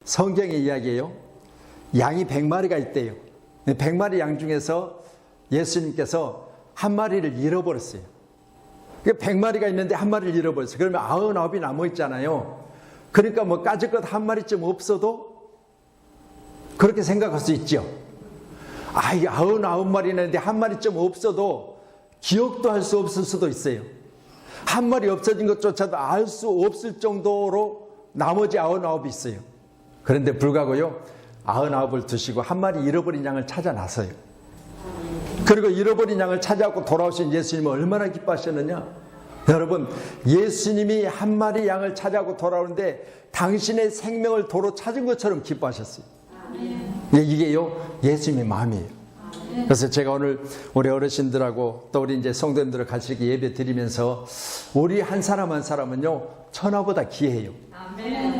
성경의 이야기예요. 양이 100마리가 있대요. 100마리 양 중에서 예수님께서 한 마리를 잃어버렸어요. 100마리가 있는데 한 마리를 잃어버렸어요. 그러면 99이 남아있잖아요. 그러니까 뭐 까짓 것 한 마리쯤 없어도 그렇게 생각할 수 있죠. 이게 99마리나 있는데 한 마리쯤 없어도 기억도 할 수 없을 수도 있어요. 한 마리 없어진 것조차도 알 수 없을 정도로 나머지 99이 있어요. 그런데 불구하고요, 99을 두시고 한 마리 잃어버린 양을 찾아 나서요. 그리고 잃어버린 양을 찾아갖고 돌아오신 예수님은 얼마나 기뻐하셨느냐. 여러분, 예수님이 한 마리 양을 찾아갖고 돌아오는데 당신의 생명을 도로 찾은 것처럼 기뻐하셨어요. 이게요, 예수님의 마음이에요. 그래서 제가 오늘 우리 어르신들하고 또 우리 이제 성도님들을 같이 이렇게 예배 드리면서 우리 한 사람 한 사람은요, 천하보다 귀해요.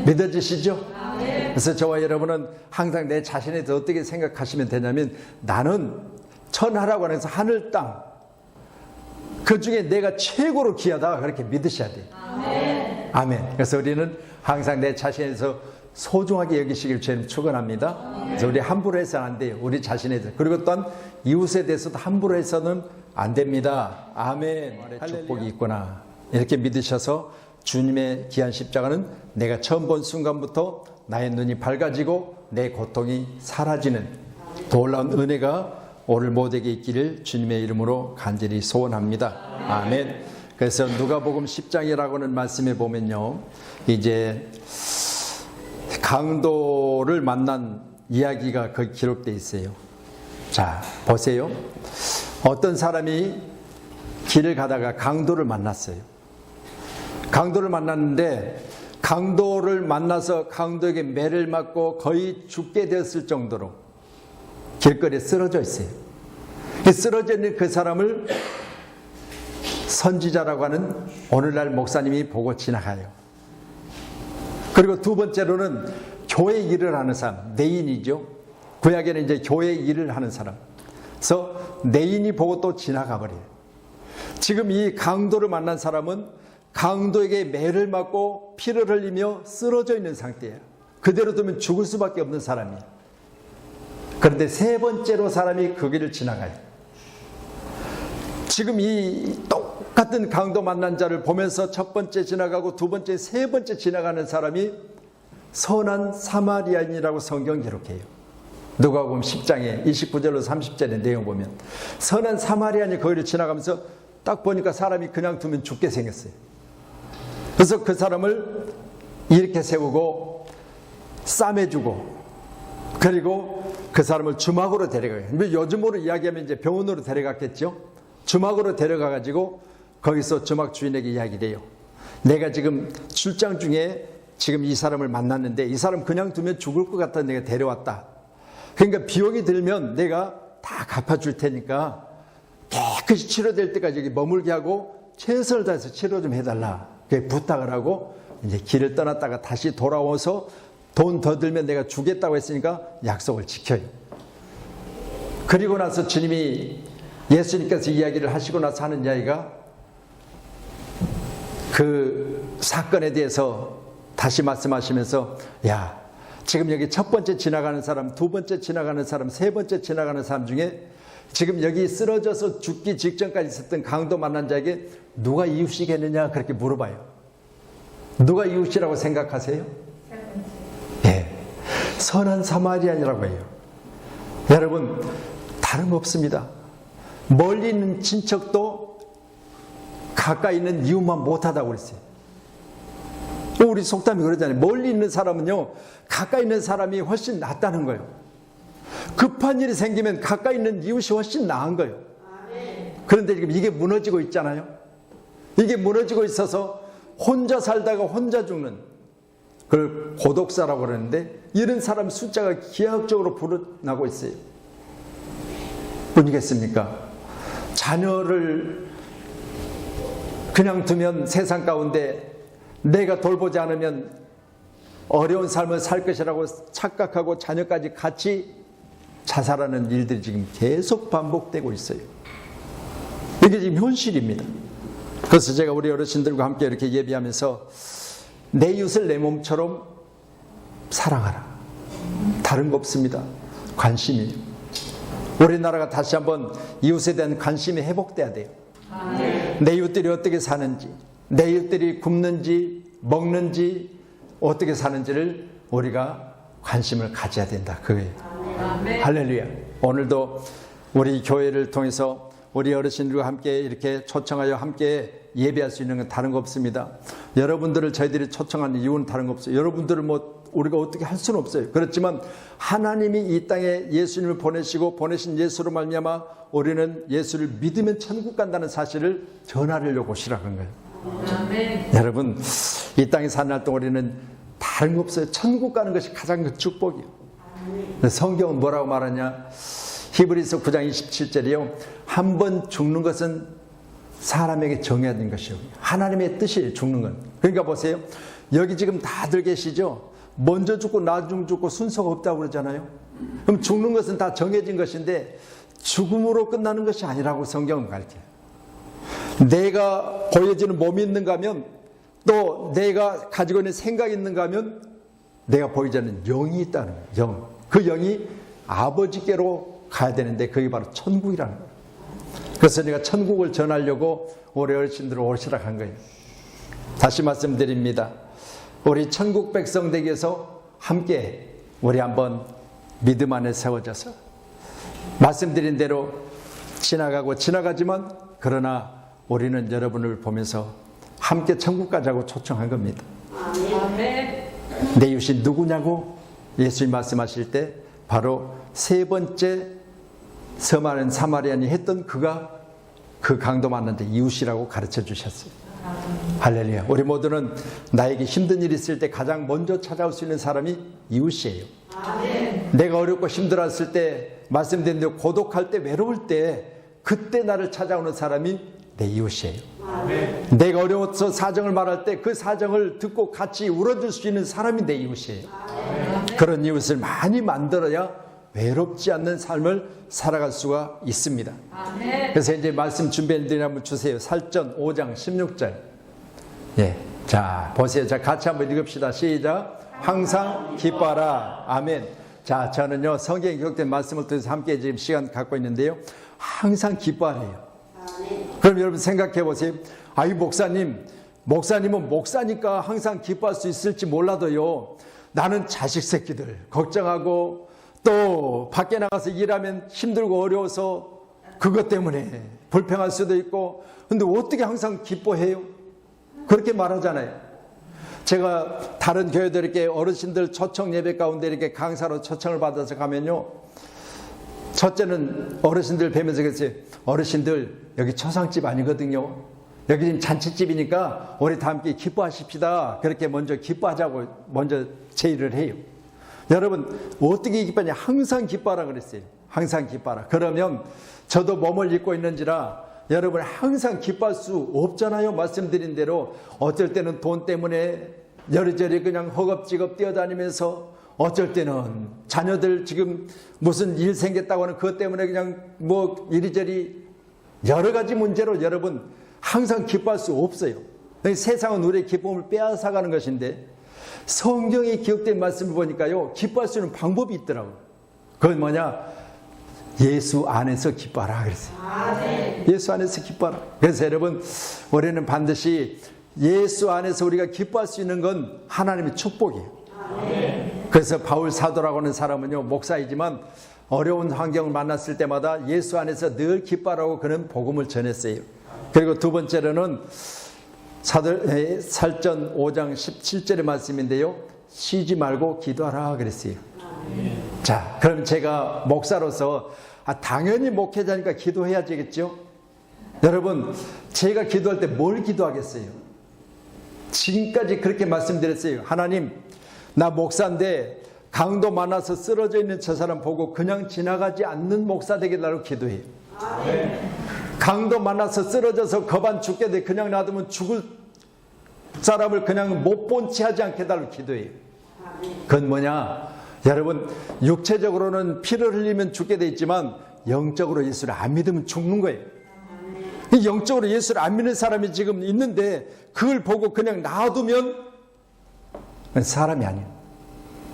믿어지시죠? 그래서 저와 여러분은 항상 내 자신에 대해서 어떻게 생각하시면 되냐면, 나는 천하라고 해서 하늘 땅, 그 중에 내가 최고로 귀하다, 그렇게 믿으셔야 돼요. 아멘. 그래서 우리는 항상 내 자신에 대해서 소중하게 여기시길 주님 축원합니다. 그래서 우리 함부로 해서는 안 돼요. 우리 자신에 대해서. 그리고 또한 이웃에 대해서도 함부로 해서는 안 됩니다. 아멘. 축복이 있구나, 이렇게 믿으셔서 주님의 귀한 십자가는 내가 처음 본 순간부터 나의 눈이 밝아지고 내 고통이 사라지는 놀라운 은혜가 오늘 모두에게 있기를 주님의 이름으로 간절히 소원합니다. 아멘. 그래서 누가복음 10장이라고 하는 말씀에 보면요, 이제 강도를 만난 이야기가 거기 기록되어 있어요. 자, 보세요. 어떤 사람이 길을 가다가 강도를 만났어요. 강도를 만났는데 강도를 만나서 강도에게 매를 맞고 거의 죽게 되었을 정도로 길거리에 쓰러져 있어요. 쓰러져 있는 그 사람을 선지자라고 하는 오늘날 목사님이 보고 지나가요. 그리고 두 번째로는 교회 일을 하는 사람, 내인이죠. 구약에는 이제 교회 일을 하는 사람. 그래서 내인이 보고 또 지나가 버려요. 지금 이 강도를 만난 사람은 강도에게 매를 맞고 피를 흘리며 쓰러져 있는 상태예요. 그대로 두면 죽을 수밖에 없는 사람이에요. 그런데 세 번째로 사람이 그 길을 지나가요. 지금 이 똑같은 강도 만난 자를 보면서 첫 번째 지나가고 두 번째, 세 번째 지나가는 사람이 선한 사마리아인이라고 성경 기록해요. 누가복음 10장에 29절로 30절의 내용 보면 선한 사마리아인이 거기를 지나가면서 딱 보니까 사람이 그냥 두면 죽게 생겼어요. 그래서 그 사람을 이렇게 세우고 싸매주고, 그리고 그 사람을 주막으로 데려가요. 요즘으로 이야기하면 이제 병원으로 데려갔겠죠. 주막으로 데려가가지고 거기서 주막 주인에게 이야기돼요. 내가 지금 출장 중에 지금 이 사람을 만났는데 이 사람 그냥 두면 죽을 것 같아 내가 데려왔다. 그러니까 비용이 들면 내가 다 갚아줄 테니까 깨끗이 치료될 때까지 여기 머물게 하고 최선을 다해서 치료 좀 해달라, 그렇게 부탁을 하고 이제 길을 떠났다가 다시 돌아와서 돈 더 들면 내가 주겠다고 했으니까 약속을 지켜요. 그리고 나서 주님이, 예수님께서 이야기를 하시고 나서 하는 이야기가 그 사건에 대해서 다시 말씀하시면서, 야, 지금 여기 첫 번째 지나가는 사람, 두 번째 지나가는 사람, 세 번째 지나가는 사람 중에 지금 여기 쓰러져서 죽기 직전까지 있었던 강도 만난 자에게 누가 이웃이겠느냐, 그렇게 물어봐요. 누가 이웃이라고 생각하세요? 예, 선한 사마리아인이라고 해요. 여러분, 다름없습니다. 멀리 있는 친척도 가까이 있는 이웃만 못하다고 그랬어요. 우리 속담이 그러잖아요. 멀리 있는 사람은요, 가까이 있는 사람이 훨씬 낫다는 거예요. 급한 일이 생기면 가까이 있는 이웃이 훨씬 나은 거예요. 그런데 지금 이게 무너지고 있잖아요. 이게 무너지고 있어서 혼자 살다가 혼자 죽는, 그걸 고독사라고 그러는데, 이런 사람 숫자가 기하학적으로 불어나고 있어요. 뿐이겠습니까? 자녀를 그냥 두면 세상 가운데 내가 돌보지 않으면 어려운 삶을 살 것이라고 착각하고 자녀까지 같이 자살하는 일들이 지금 계속 반복되고 있어요. 이게 지금 현실입니다. 그래서 제가 우리 어르신들과 함께 이렇게 예비하면서 내 이웃을 내 몸처럼 사랑하라. 다른 거 없습니다. 관심이에요. 우리나라가 다시 한번 이웃에 대한 관심이 회복돼야 돼요. 내 이웃들이 어떻게 사는지, 내 이웃들이 굶는지 먹는지 어떻게 사는지를 우리가 관심을 가져야 된다. 그거예요. 할렐루야. 오늘도 우리 교회를 통해서 우리 어르신들과 함께 이렇게 초청하여 함께 예배할 수 있는 건 다른 거 없습니다. 여러분들을 저희들이 초청하는 이유는 다른 거 없어요. 여러분들을 우리가 어떻게 할 수는 없어요. 그렇지만 하나님이 이 땅에 예수님을 보내신 예수로 말미암아 우리는 예수를 믿으면 천국 간다는 사실을 전하려고 시작한 거예요. 아멘. 여러분, 이 땅에 사는 날 동안 우리는 다른 거 없어요. 천국 가는 것이 가장 큰 축복이에요. 성경은 뭐라고 말하냐? 히브리서 9장 27절이요. 한 번 죽는 것은 사람에게 정해진 것이요. 하나님의 뜻이에요. 죽는 건. 그러니까 보세요. 여기 지금 다들 계시죠? 먼저 죽고 나중 죽고 순서가 없다고 그러잖아요. 그럼 죽는 것은 다 정해진 것인데 죽음으로 끝나는 것이 아니라고 성경은 가르쳐요. 내가 보여지는 몸이 있는가 하면, 또 내가 가지고 있는 생각이 있는가 하면 내가 보이지 않는 영이 있다는 거예요. 영. 그 영이 아버지께로 가야 되는데 그게 바로 천국이라는 거예요. 그래서 내가 천국을 전하려고 우리 어르신들을 오시라 한 거예요. 다시 말씀드립니다. 우리 천국 백성 되기 위해서 함께 우리 한번 믿음 안에 세워져서 말씀드린 대로 지나가지만 그러나 우리는 여러분을 보면서 함께 천국 가자고 초청한 겁니다. 아멘. 내 이웃이 누구냐고 예수님 말씀하실 때 바로 세 번째 서마리아인 사마리아인이 했던 그가 그 강도 만났는데 이웃이라고 가르쳐 주셨어요. 할렐루야. 우리 모두는 나에게 힘든 일이 있을 때 가장 먼저 찾아올 수 있는 사람이 이웃이에요. 아멘. 내가 어렵고 힘들었을 때, 말씀드린 대로 고독할 때, 외로울 때, 그때 나를 찾아오는 사람이 내 이웃이에요. 아멘. 내가 어려워서 사정을 말할 때 그 사정을 듣고 같이 울어줄 수 있는 사람이 내 이웃이에요. 아멘. 그런 이웃을 많이 만들어야 외롭지 않는 삶을 살아갈 수가 있습니다. 아멘. 그래서 이제 말씀 준비해드리는 한번 주세요. 살전 5장 16절. 예. 자, 보세요. 자, 같이 한번 읽읍시다. 시작. 항상 기뻐하라. 아멘. 자, 저는요, 성경에 기록된 말씀을 통해서 함께 지금 시간 갖고 있는데요. 항상 기뻐하래요. 아멘. 그럼 여러분 생각해 보세요. 아이, 목사님은 목사니까 항상 기뻐할 수 있을지 몰라도요, 나는 자식 새끼들 걱정하고 또 밖에 나가서 일하면 힘들고 어려워서 그것 때문에 불평할 수도 있고, 근데 어떻게 항상 기뻐해요? 그렇게 말하잖아요. 제가 다른 교회들 이렇게 어르신들 초청 예배 가운데 이렇게 강사로 초청을 받아서 가면요, 첫째는 어르신들 뵈면서 그랬어요. 어르신들, 여기 초상집 아니거든요. 여기 지금 잔치집이니까 우리 다 함께 기뻐하십시다. 그렇게 먼저 기뻐하자고 먼저 제의를 해요. 여러분, 어떻게 기뻐하냐? 항상 기뻐하라 그랬어요. 항상 기뻐하라. 그러면 저도 몸을 입고 있는지라 여러분 항상 기뻐할 수 없잖아요. 말씀드린 대로 어쩔 때는 돈 때문에 여리저리 그냥 허겁지겁 뛰어다니면서, 어쩔 때는 자녀들 지금 무슨 일 생겼다고 하는 그것 때문에 그냥 뭐 이리저리 여러 가지 문제로 여러분 항상 기뻐할 수 없어요. 세상은 우리의 기쁨을 빼앗아가는 것인데, 성경에 기록된 말씀을 보니까요, 기뻐할 수 있는 방법이 있더라고요. 그건 뭐냐? 예수 안에서 기뻐하라 그랬어요. 예수 안에서 기뻐하라. 그래서 여러분, 우리는 반드시 예수 안에서 우리가 기뻐할 수 있는 건 하나님의 축복이에요. 그래서 바울 사도라고 하는 사람은요, 목사이지만 어려운 환경을 만났을 때마다 예수 안에서 늘 기뻐하라고 그는 복음을 전했어요. 그리고 두 번째로는 살전 5장 17절의 말씀인데요, 쉬지 말고 기도하라 그랬어요. 자, 그럼 제가 목사로서 당연히 목회자니까 기도해야 되겠죠. 여러분, 제가 기도할 때 뭘 기도하겠어요? 지금까지 그렇게 말씀드렸어요. 하나님, 나 목사인데 강도 많아서 쓰러져 있는 저 사람 보고 그냥 지나가지 않는 목사 되게 달라고 기도해요. 강도 많아서 쓰러져서 겁안 죽게 돼 그냥 놔두면 죽을 사람을 그냥 못 본 채 하지 않게 달라고 기도해요. 그건 뭐냐? 여러분, 육체적으로는 피를 흘리면 죽게 돼 있지만 영적으로 예수를 안 믿으면 죽는 거예요. 영적으로 예수를 안 믿는 사람이 지금 있는데 그걸 보고 그냥 놔두면 사람이 아니야.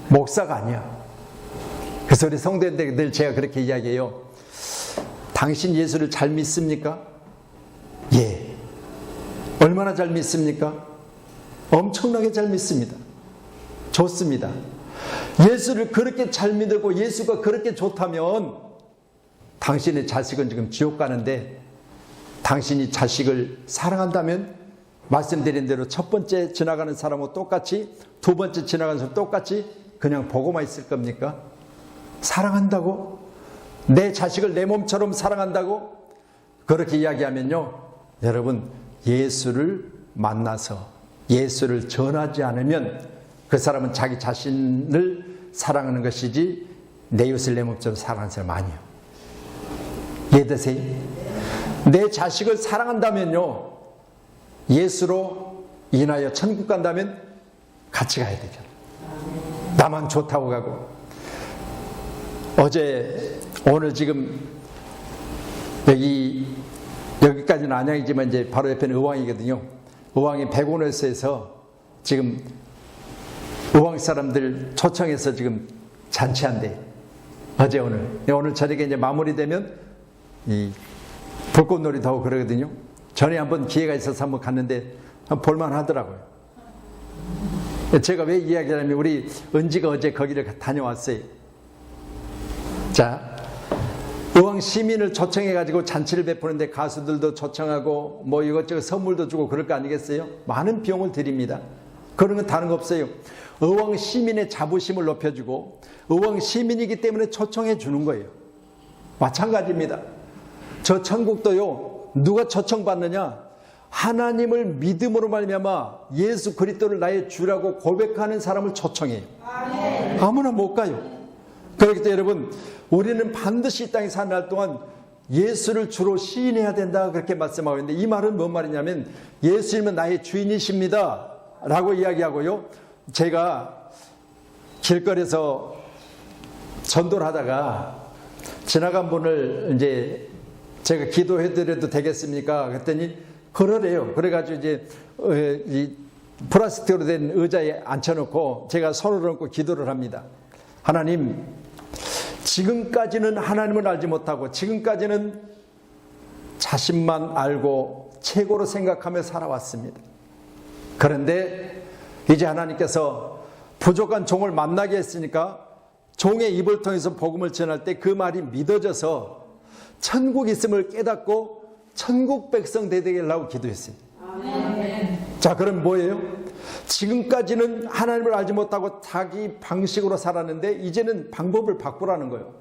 목사가 아니야. 그래서 우리 성도인들 늘 제가 그렇게 이야기해요. 당신 예수를 잘 믿습니까? 예. 얼마나 잘 믿습니까? 엄청나게 잘 믿습니다. 좋습니다. 예수를 그렇게 잘 믿고 예수가 그렇게 좋다면 당신의 자식은 지금 지옥 가는데 당신이 자식을 사랑한다면 말씀드린 대로 첫 번째 지나가는 사람하고 똑같이 두 번째 지나가는 사람 똑같이 그냥 보고만 있을 겁니까? 사랑한다고? 내 자식을 내 몸처럼 사랑한다고? 그렇게 이야기하면요, 여러분, 예수를 만나서 예수를 전하지 않으면 그 사람은 자기 자신을 사랑하는 것이지 내 이웃을 내 몸처럼 사랑하는 사람 아니에요. 이해되세요? 내 자식을 사랑한다면요, 예수로 인하여 천국 간다면 같이 가야 되잖아요. 나만 좋다고 가고. 오늘 지금 여기까지는 안양이지만 이제 바로 옆에는 의왕이거든요. 의왕이 백운회소에서 지금 의왕 사람들 초청해서 지금 잔치한대. 어제 오늘 저녁에 이제 마무리되면 이 불꽃놀이도 하고 그러거든요. 전에 한번 기회가 있어서 한번 갔는데 볼만 하더라고요. 제가 왜 이야기하냐면 우리 은지가 어제 거기를 다녀왔어요. 자, 의왕 시민을 초청해가지고 잔치를 베푸는데 가수들도 초청하고 뭐 이것저것 선물도 주고 그럴 거 아니겠어요? 많은 비용을 드립니다. 그런 건 다른 거 없어요. 의왕 시민의 자부심을 높여주고 의왕 시민이기 때문에 초청해 주는 거예요. 마찬가지입니다. 저 천국도요, 누가 초청받느냐? 하나님을 믿음으로 말미암아 예수 그리스도를 나의 주라고 고백하는 사람을 초청해요. 아무나 못 가요. 그렇기 때문에 여러분, 우리는 반드시 이 땅에 사는 날 동안 예수를 주로 시인해야 된다, 그렇게 말씀하고 있는데, 이 말은 뭔 말이냐면 예수님은 나의 주인이십니다 라고 이야기하고요, 제가 길거리에서 전도를 하다가 지나간 분을 이제 제가 기도해드려도 되겠습니까? 그랬더니 그러래요. 그래가지고 이제 이 플라스틱으로 된 의자에 앉혀놓고 제가 손을 얹고 기도를 합니다. 하나님, 지금까지는 하나님을 알지 못하고 지금까지는 자신만 알고 최고로 생각하며 살아왔습니다. 그런데 이제 하나님께서 부족한 종을 만나게 했으니까 종의 입을 통해서 복음을 전할 때 그 말이 믿어져서 천국 있음을 깨닫고 천국 백성 되게 하려고 기도했어요. 아멘. 자, 그럼 뭐예요? 지금까지는 하나님을 알지 못하고 자기 방식으로 살았는데 이제는 방법을 바꾸라는 거예요.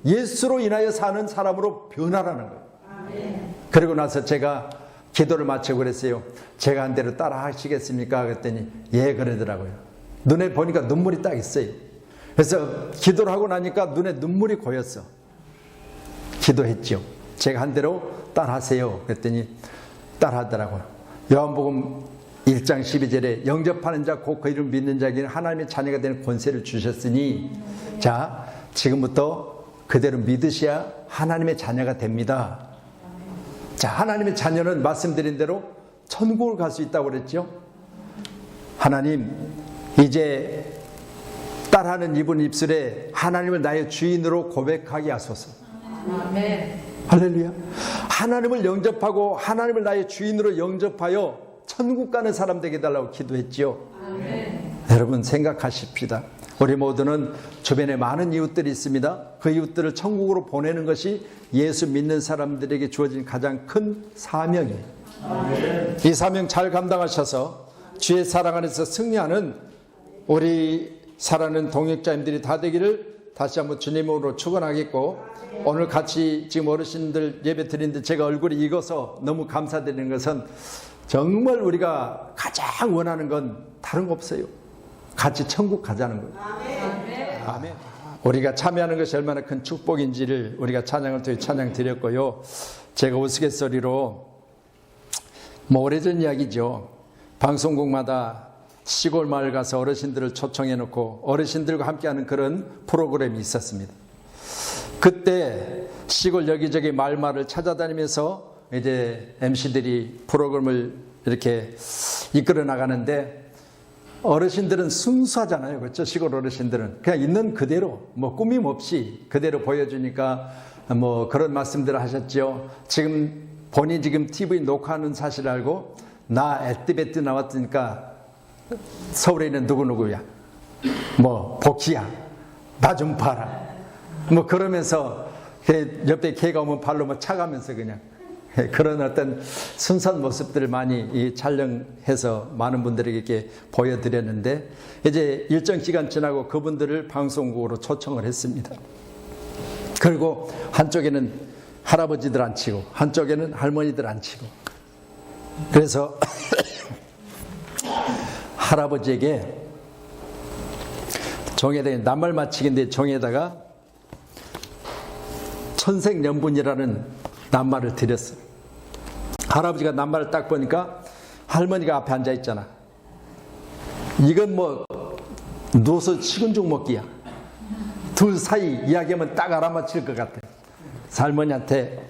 예수로 인하여 사는 사람으로 변하라는 거예요. 아멘. 그리고 나서 제가 기도를 마치고 그랬어요. 제가 한 대로 따라 하시겠습니까? 그랬더니 예, 그러더라고요. 눈에 보니까 눈물이 딱 있어요. 그래서 기도를 하고 나니까 눈에 눈물이 고였어. 기도했죠. 제가 한 대로 따라 하세요. 그랬더니 따라 하더라고요. 요한복음 1장 12절에 영접하는 자 곧 그 이름 믿는 자에게는 하나님의 자녀가 되는 권세를 주셨으니, 자, 지금부터 그대로 믿으셔야 하나님의 자녀가 됩니다. 자, 하나님의 자녀는 말씀드린 대로 천국을 갈 수 있다고 그랬죠. 하나님, 이제 따라하는 이분 입술에 하나님을 나의 주인으로 고백하게 하소서. 아멘. 할렐루야. 하나님을 영접하고 하나님을 나의 주인으로 영접하여 천국 가는 사람 되게 해달라고 기도했지요. 아멘. 여러분 생각하십시다. 우리 모두는 주변에 많은 이웃들이 있습니다. 그 이웃들을 천국으로 보내는 것이 예수 믿는 사람들에게 주어진 가장 큰 사명이에요. 아멘. 이 사명 잘 감당하셔서 주의 사랑 안에서 승리하는 우리 사랑하는 동역자님들이 다 되기를 다시 한번 주님으로 축원하겠고, 오늘 같이 지금 어르신들 예배 드리는데 제가 얼굴이 익어서 너무 감사드리는 것은 정말 우리가 가장 원하는 건 다른 거 없어요. 같이 천국 가자는 거예요. 아멘. 아멘. 우리가 참여하는 것이 얼마나 큰 축복인지를 우리가 찬양을 통해 찬양 드렸고요. 제가 우스갯소리로 뭐 오래전 이야기죠. 방송국마다 시골 마을 가서 어르신들을 초청해 놓고 어르신들과 함께하는 그런 프로그램이 있었습니다. 그때 시골 여기저기 마을마을을 찾아다니면서 이제 MC들이 프로그램을 이렇게 이끌어 나가는데 어르신들은 순수하잖아요. 그렇죠? 시골 어르신들은. 그냥 있는 그대로, 뭐 꾸밈 없이 그대로 보여주니까 뭐 그런 말씀들을 하셨죠. 지금 본인 지금 TV 녹화하는 사실 알고 나 에뜨베뜨 나왔으니까 서울에 있는 누구누구야. 뭐 복희야. 나 좀 봐라. 뭐 그러면서 옆에 개가 오면 발로 뭐 차가면서 그냥 그런 어떤 순수한 모습들을 많이 촬영해서 많은 분들에게 이렇게 보여드렸는데 이제 일정 기간 지나고 그분들을 방송국으로 초청을 했습니다. 그리고 한쪽에는 할아버지들 앉히고 한쪽에는 할머니들 앉히고 그래서 할아버지에게 종에다가 낱말 맞히기인데 종에다가 천생연분이라는 낱말을 드렸어요. 할아버지가 낱말을 딱 보니까 할머니가 앞에 앉아 있잖아. 이건 뭐 누워서 식은 죽 먹기야. 둘 사이 이야기하면 딱 알아맞힐 것 같아. 할머니한테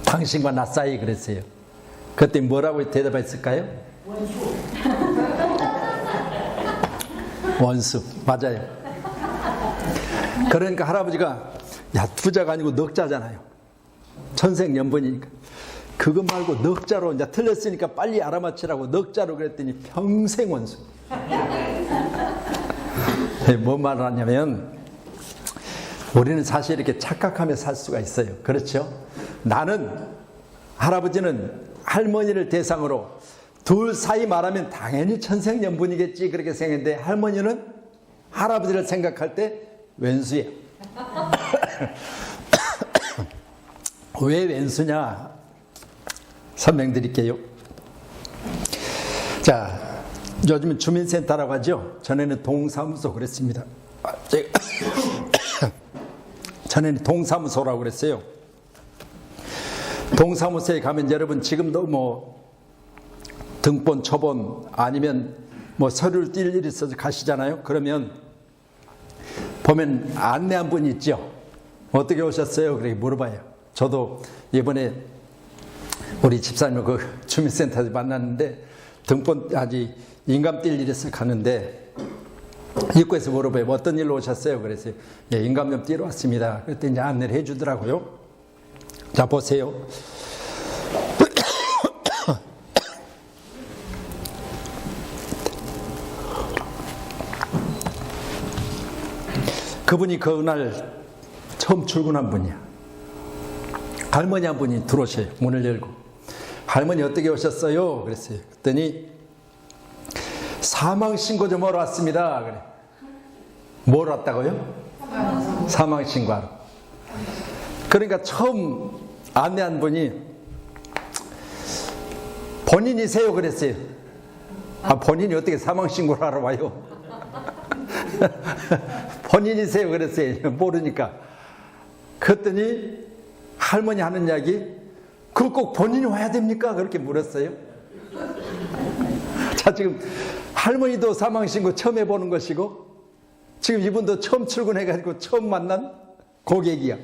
당신과 나 사이 그랬어요. 그때 뭐라고 대답했을까요? 원수. 맞아요. 그러니까 할아버지가 야 투자가 아니고 넉자잖아요. 천생연분이니까. 그거 말고 넉자로 이제 틀렸으니까 빨리 알아맞히라고 넉자로 그랬더니 평생 원수. 뭔 말을 하냐면 우리는 사실 이렇게 착각하며 살 수가 있어요. 그렇죠? 나는 할아버지는 할머니를 대상으로 둘 사이 말하면 당연히 천생연분이겠지 그렇게 생각했는데 할머니는 할아버지를 생각할 때 왼수야. 왜 왼수냐? 설명드릴게요. 자, 요즘은 주민센터라고 하죠. 전에는 동사무소 그랬습니다. 전에는 동사무소라고 그랬어요. 동사무소에 가면 여러분 지금도 뭐 등본, 초본 아니면 뭐 서류를 띨 일이 있어서 가시잖아요. 그러면 보면 안내 한 분 있죠. 어떻게 오셨어요? 그렇게 물어봐요. 저도 이번에 우리 집사님 그 주민센터에서 만났는데 등본 아직 인감 띨 일이 있어서 가는데 입구에서 물어봐요. 어떤 일로 오셨어요? 그랬어요. 예, 인감 좀 띄러 왔습니다. 그랬더니 이제 안내를 해주더라고요. 자, 보세요. 그분이 그날 처음 출근한 분이야. 할머니 한 분이 들어오셔요. 문을 열고. 할머니 어떻게 오셨어요? 그랬어요. 그랬더니 사망신고 좀 하러 왔습니다. 그래. 뭘 왔다고요? 사망신고하러. 그러니까 처음 안내한 분이 본인이세요? 그랬어요. 아, 본인이 어떻게 사망신고를 하러 와요? 본인이세요? 그랬어요. 모르니까. 그랬더니 할머니 하는 이야기, 그거 꼭 본인이 와야 됩니까? 그렇게 물었어요. 자, 지금 할머니도 사망신고 처음 해보는 것이고 지금 이분도 처음 출근해가지고 처음 만난 고객이야.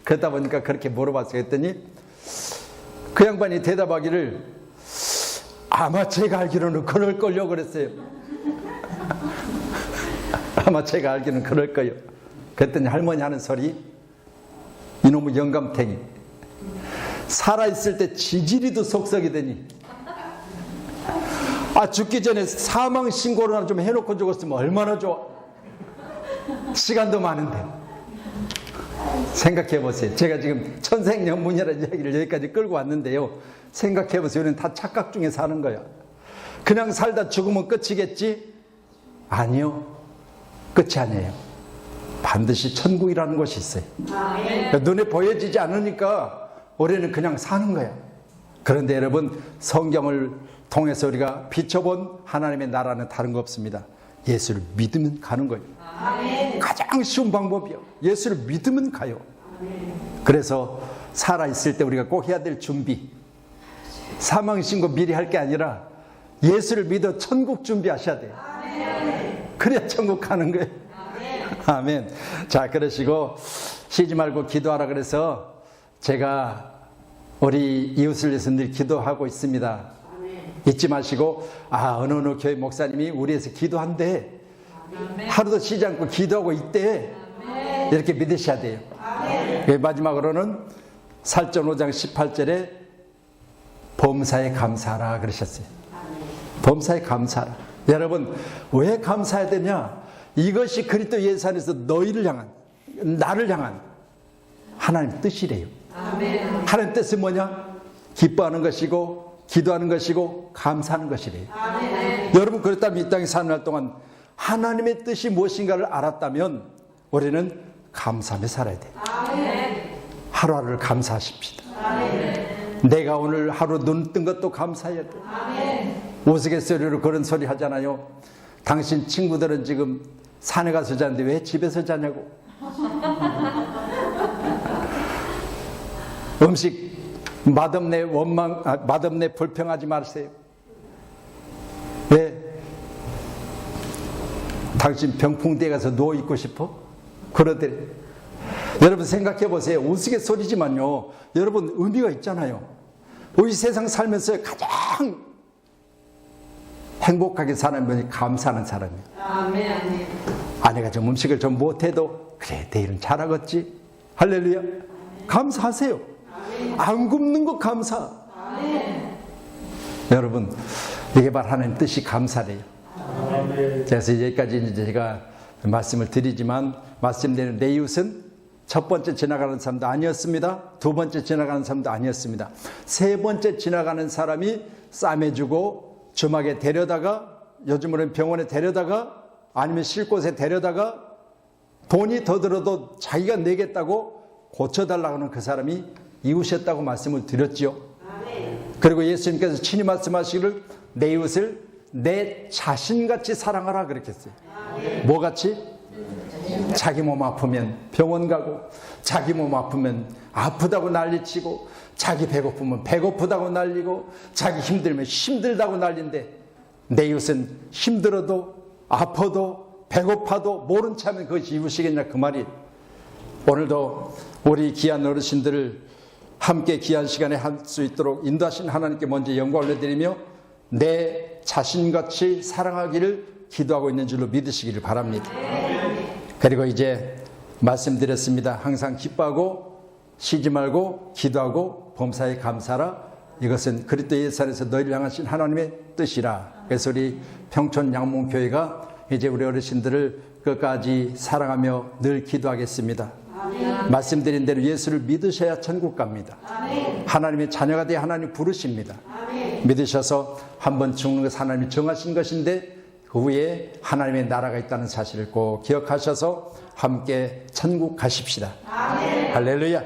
그러다 보니까 그렇게 물어봤어요. 했더니 그 양반이 대답하기를 아마 제가 알기로는 그럴걸요 그랬어요. 아마 제가 알기로는 그럴 거예요. 그랬더니 할머니 하는 소리, 이놈의 영감탱이. 살아있을 때 지지리도 속썩이더니 아, 죽기 전에 사망신고를 좀 해놓고 죽었으면 얼마나 좋아. 시간도 많은데. 생각해보세요. 제가 지금 천생연분이라는 이야기를 여기까지 끌고 왔는데요. 생각해보세요. 우리는 다 착각 중에 사는 거야. 그냥 살다 죽으면 끝이겠지? 아니요. 끝이 아니에요. 반드시 천국이라는 것이 있어요. 그러니까 눈에 보여지지 않으니까 우리는 그냥 사는 거야. 그런데 여러분, 성경을 통해서 우리가 비춰본 하나님의 나라는 다른 거 없습니다. 예수를 믿으면 가는 거예요. 가장 쉬운 방법이요. 예수를 믿으면 가요. 그래서 살아있을 때 우리가 꼭 해야 될 준비, 사망신고 미리 할 게 아니라 예수를 믿어 천국 준비하셔야 돼요. 그래야 천국 가는 거예요. 아멘. 자, 그러시고 쉬지 말고 기도하라 그래서 제가 우리 이웃을 위해서 늘 기도하고 있습니다. 잊지 마시고 어느 교회 목사님이 우리에서 기도한대. 하루도 쉬지 않고 기도하고 있대. 이렇게 믿으셔야 돼요. 마지막으로는 사전 5장 18절에 범사에 감사하라 그러셨어요. 범사에 감사하라. 여러분 왜 감사해야 되냐? 이것이 그리스도 예수 안에서 너희를 향한, 나를 향한 하나님 뜻이래요. 하나님 뜻은 뭐냐? 기뻐하는 것이고 기도하는 것이고 감사하는 것이래요. 여러분 그렇다면 이 땅에 사는 날 동안 하나님의 뜻이 무엇인가를 알았다면 우리는 감사하며 살아야 돼요. 하루하루를 감사하십시다. 내가 오늘 하루 눈 뜬 것도 감사해야 돼요. 우스갯소리로 그런 소리 하잖아요. 당신 친구들은 지금 산에 가서 자는데 왜 집에서 자냐고. 음식 맛없네 맛없네 불평하지 마세요. 왜? 당신 병풍대에 가서 누워 있고 싶어? 그러더래. 여러분 생각해 보세요. 우스갯소리지만요, 여러분 의미가 있잖아요. 우리 세상 살면서 가장 행복하게 사는 분이 감사하는 사람이에요. 아멘. 아내가 좀 음식을 좀 못해도 그래 내일은 잘하겠지. 할렐루야. 감사하세요. 안 굶는 거 감사. 여러분 이게 바로 하나님 뜻이 감사래요. 그래서 여기까지 이제 제가 말씀을 드리지만, 말씀드리는 내 이웃은 첫 번째 지나가는 사람도 아니었습니다. 두 번째 지나가는 사람도 아니었습니다. 세 번째 지나가는 사람이 싸매주고 주막에 데려다가, 요즘으로는 병원에 데려다가, 아니면 쉴 곳에 데려다가 돈이 더 들어도 자기가 내겠다고 고쳐달라고 하는 그 사람이 이웃이었다고 말씀을 드렸죠. 그리고 예수님께서 친히 말씀하시기를 내 이웃을 내 자신같이 사랑하라 그렇게 했어요. 뭐같이? 자기 몸 아프면 병원 가고, 자기 몸 아프면 아프다고 난리치고, 자기 배고프면 배고프다고 난리고, 자기 힘들면 힘들다고 난리인데, 내 이웃은 힘들어도 아파도 배고파도 모른 체하면 그것이 이웃이겠냐 그 말이. 오늘도 우리 귀한 어르신들을 함께 귀한 시간에 할 수 있도록 인도하신 하나님께 먼저 영광을 올려드리며 내 자신같이 사랑하기를 기도하고 있는 줄로 믿으시기를 바랍니다. 그리고 이제 말씀드렸습니다. 항상 기뻐하고 쉬지 말고 기도하고 범사에 감사하라. 이것은 그리스도 예수 안에서 너희를 향하신 하나님의 뜻이라. 그래서 우리 평촌 양문교회가 이제 우리 어르신들을 끝까지 사랑하며 늘 기도하겠습니다. 말씀드린 대로 예수를 믿으셔야 천국 갑니다. 하나님의 자녀가 되어 하나님 부르십니다. 믿으셔서 한번 죽는 것은 하나님이 정하신 것인데 그 후에 하나님의 나라가 있다는 사실을 꼭 기억하셔서 함께 천국 가십시다. 할렐루야.